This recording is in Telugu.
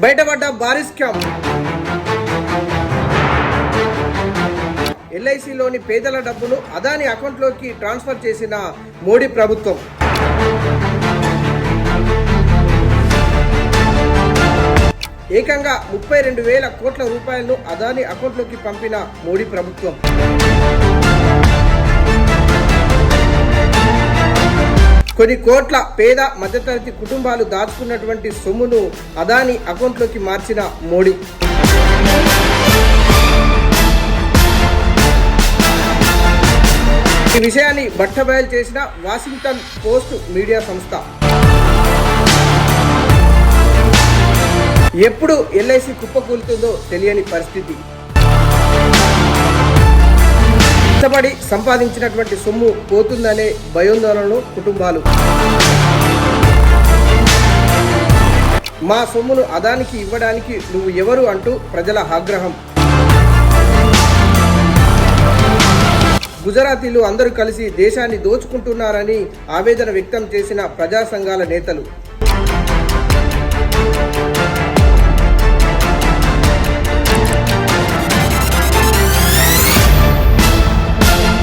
బయటపడ్డ భారీ స్కామ్. ఎల్ఐసిలోని పేదల డబ్బును అదాని అకౌంట్లోకి ట్రాన్స్ఫర్ చేసిన మోడీ ప్రభుత్వం. ఏకంగా 32,000 కోట్ల రూపాయలను అదాని అకౌంట్లోకి పంపిన మోడీ ప్రభుత్వం. కొన్ని కోట్ల పేద మధ్యతరగతి కుటుంబాలు దాచుకున్నటువంటి సొమ్మును అదాని అకౌంట్లోకి మార్చిన మోడీ. ఈ విషయాన్ని బట్టబయలు చేసిన వాషింగ్టన్ పోస్ట్ మీడియా సంస్థ. ఎప్పుడు ఎల్ఐసి కుప్పకూలుతుందో తెలియని పరిస్థితి. కష్టపడి సంపాదించినటువంటి సొమ్ము పోతుందనే భయోందోళనలో కుటుంబాలు. మా సొమ్మును అదానికి ఇవ్వడానికి నువ్వు ఎవరు అంటూ ప్రజల ఆగ్రహం. గుజరాతీలు అందరూ కలిసి దేశాన్ని దోచుకుంటున్నారని ఆవేదన వ్యక్తం చేసిన ప్రజా సంఘాల నేతలు.